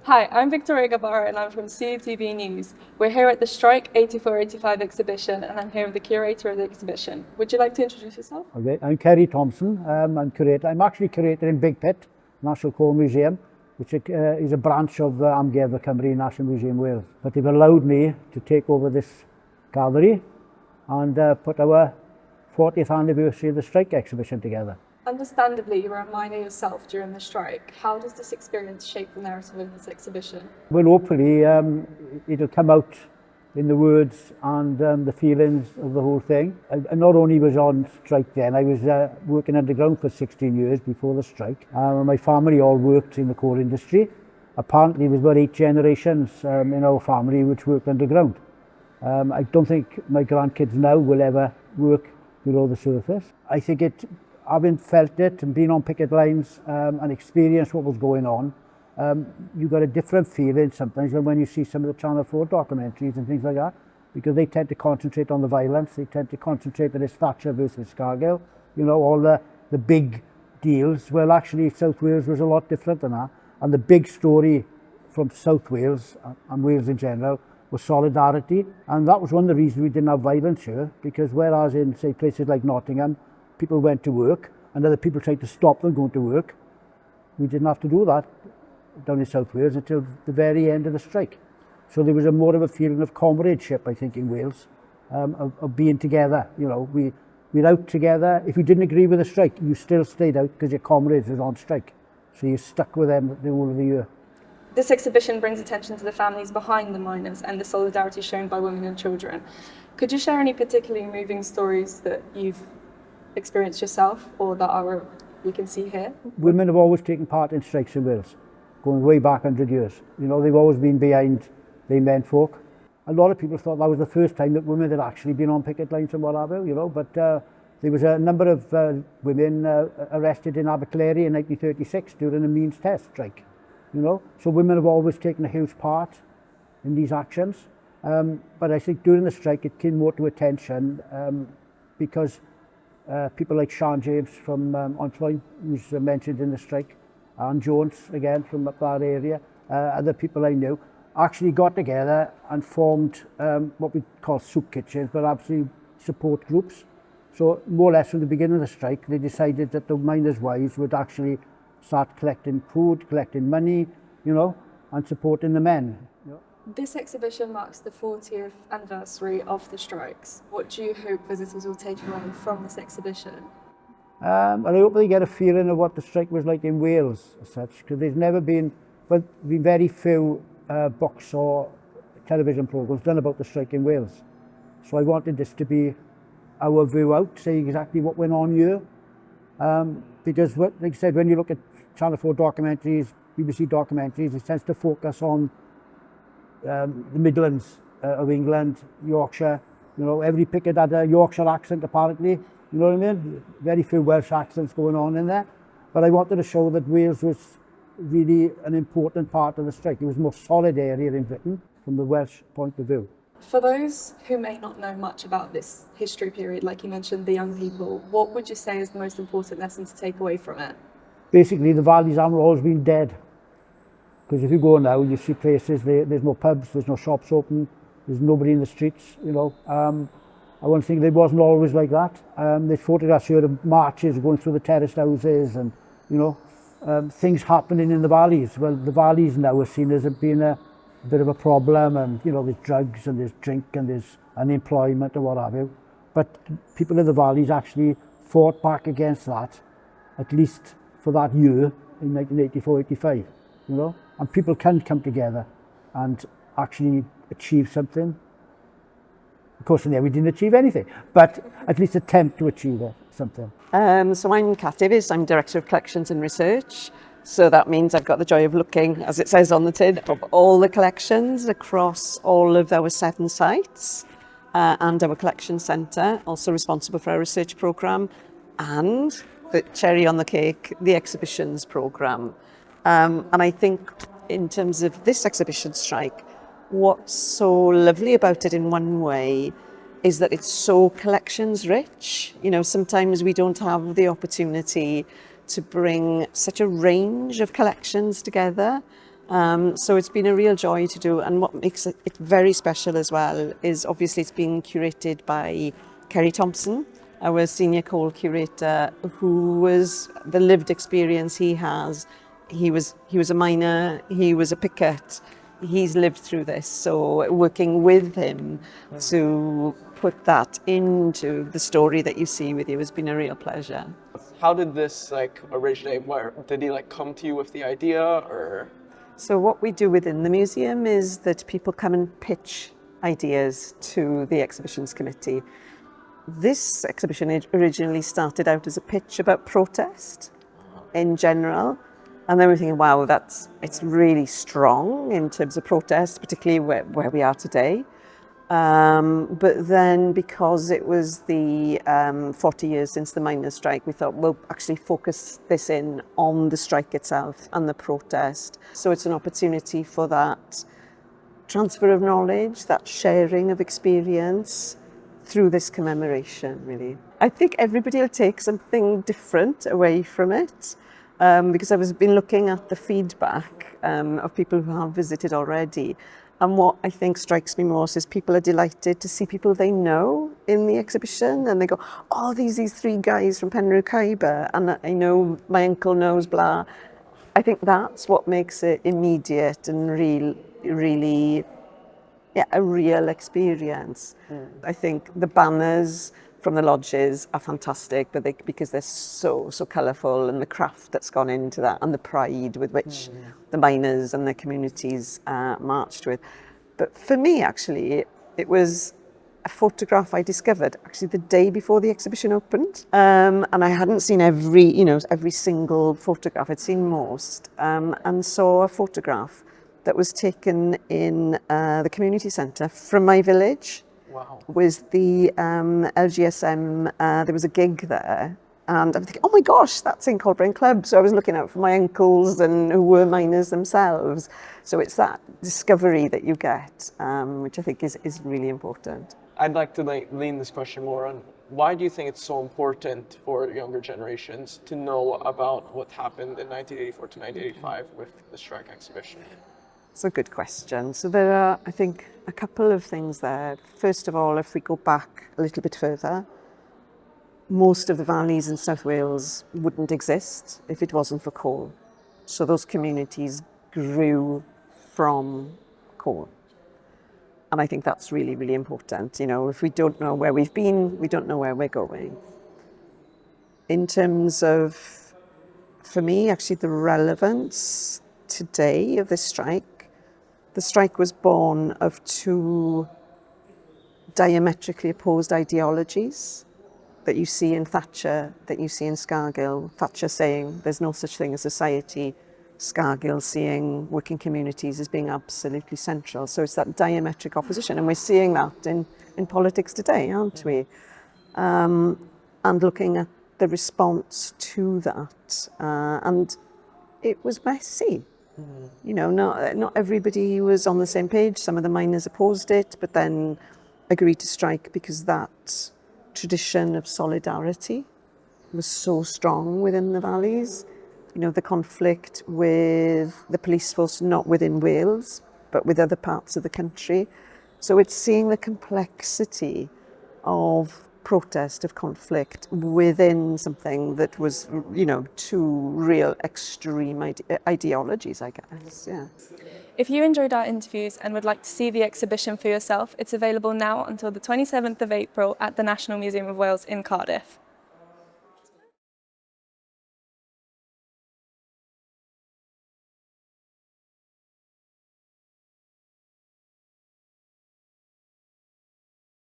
Hi, I'm Wiktoria Gabara and I'm from CUTV News. We're here at the Streic 84-85 exhibition and I'm here with the curator of the exhibition. Would you like to introduce yourself? Okay, I'm Kerry Thompson. I'm curator. I'm actually curator in Big Pit National Coal Museum, which is a branch of Amgueddfa Cymru National Museum Wales. But they've allowed me to take over this gallery and put our 40th anniversary of the Streic exhibition together. Understandably, you were a miner yourself during the strike. How does this experience shape the narrative of this exhibition? Well, hopefully it'll come out in the words and the feelings of the whole thing. I not only was on strike then, I was working underground for 16 years before the strike. My family all worked in the coal industry. Apparently there was about 8 generations in our family which worked underground. I don't think my grandkids now will ever work below the surface. I think having felt it and been on picket lines and experienced what was going on, you got a different feeling sometimes than when you see some of the Channel 4 documentaries and things like that, because they tend to concentrate on the violence, they tend to concentrate on this Thatcher versus Cargill, you know, all the big deals. Well, actually South Wales was a lot different than that, and the big story from South Wales and Wales in general was solidarity, and that was one of the reasons we didn't have violence here, because whereas in, say, places like Nottingham, people went to work and other people tried to stop them going to work, we didn't have to do that down in South Wales until the very end of the strike. So there was more of a feeling of comradeship, I think, in Wales, of being together. You know, we're out together. If you didn't agree with the strike, you still stayed out because your comrades were on strike. So you stuck with them the whole of the year. This exhibition brings attention to the families behind the miners and the solidarity shown by women and children. Could you share any particularly moving stories that you've experienced yourself or that we can see here? Women have always taken part in strikes in Wales, going way back 100 years. You know, they've always been behind the men folk. A lot of people thought that was the first time that women had actually been on picket lines and what have you, know, but there was a number of women arrested in Aberclery in 1936 during a means test strike, you know. So women have always taken a huge part in these actions. But I think during the strike it came more to attention because people like Sean James from Lloyd, who's mentioned in the strike, and Jones, again, from up that area, other people I knew, actually got together and formed what we call soup kitchens, but absolutely support groups. So more or less from the beginning of the strike, they decided that the miners' wives would actually start collecting food, collecting money, you know, and supporting the men. This exhibition marks the 40th anniversary of the strikes. What do you hope visitors will take away from this exhibition? And I hope they get a feeling of what the strike was like in Wales as such, because there's never been, well, been very few books or television programmes done about the strike in Wales. So I wanted this to be our view out, say exactly what went on here. Because, like I said, when you look at Channel 4 documentaries, BBC documentaries, it tends to focus on the Midlands of England, Yorkshire. You know, every picket had a Yorkshire accent apparently, you know what I mean? Very few Welsh accents going on in there. But I wanted to show that Wales was really an important part of the strike. It was the most solid area in Britain from the Welsh point of view. For those who may not know much about this history period, like you mentioned, the young people, what would you say is the most important lesson to take away from it? Basically, the valleys haven't always been dead. Because if you go now, you see places, there's no pubs, there's no shops open, there's nobody in the streets, you know. I want to think it wasn't always like that. There's photographs here of marches going through the terraced houses and, you know, things happening in the valleys. Well, the valleys now are seen as being a bit of a problem, and, you know, there's drugs and there's drink and there's unemployment and what have you. But people in the valleys actually fought back against that, at least for that year in 1984-85, you know. And people can come together and actually achieve something. Of course, in there we didn't achieve anything, but at least attempt to achieve something. So I'm Cat Davies, I'm Director of Collections and Research. So that means I've got the joy of looking, as it says on the tin, of all the collections across all of our 7 sites and our collection centre, also responsible for our research programme and the cherry on the cake, the exhibitions programme. And I think in terms of this exhibition strike, what's so lovely about it in one way is that it's so collections rich. You know, sometimes we don't have the opportunity to bring such a range of collections together. So it's been a real joy to do, and what makes it very special as well is obviously it's being curated by Kerry Thompson, our senior call curator, who was the lived experience he has. He was a miner, he was a picket, he's lived through this, so working with him to put that into the story that you see with you has been a real pleasure. How did this originate? Where did he come to you with the idea, or? So what we do within the museum is that people come and pitch ideas to the exhibitions committee. This exhibition originally started out as a pitch about protest in general, and then we're thinking, wow, it's really strong in terms of protest, particularly where we are today. But then because it was the 40 years since the miners' strike, we thought we'll actually focus this in on the strike itself and the protest. So it's an opportunity for that transfer of knowledge, that sharing of experience through this commemoration, really. I think everybody will take something different away from it, because I've been looking at the feedback of people who have visited already. And what I think strikes me most is people are delighted to see people they know in the exhibition, and they go, oh, these three guys from Penrhyw Khyber, and I know my uncle knows blah. I think that's what makes it immediate and really a real experience. I think the banners from the lodges are fantastic, but because they're so colourful, and the craft that's gone into that, and the pride with which the miners and the communities marched with. But for me, actually, it was a photograph I discovered actually the day before the exhibition opened, and I hadn't seen every single photograph. I'd seen most, and saw a photograph that was taken in the community centre from my village. Wow. With the LGSM, there was a gig there, and I'm thinking, oh my gosh, that's in Colbrain Club. So I was looking out for my uncles and who were miners themselves. So it's that discovery that you get, which I think is really important. I'd like to lean this question more on why do you think it's so important for younger generations to know about what happened in 1984 to 1985 with the Streic exhibition? It's a good question. So there are, I think, a couple of things there. First of all, if we go back a little bit further, most of the valleys in South Wales wouldn't exist if it wasn't for coal. So those communities grew from coal. And I think that's really important. If we don't know where we've been, we don't know where we're going. In terms of, for me, actually the relevance today of this strike, the strike was born of two diametrically opposed ideologies that you see in Thatcher, that you see in Scargill. Thatcher saying there's no such thing as society, Scargill seeing working communities as being absolutely central. So it's that diametric opposition, and we're seeing that in politics today, aren't we? And looking at the response to that, and it was messy. Not everybody was on the same page. Some of the miners opposed it, but then agreed to strike because that tradition of solidarity was so strong within the valleys. The conflict with the police force, not within Wales, but with other parts of the country. So it's seeing the complexity of protest, of conflict within something that was, two real extreme ideologies, I guess, yeah. If you enjoyed our interviews and would like to see the exhibition for yourself, it's available now until the 27th of April at the National Museum of Wales in Cardiff.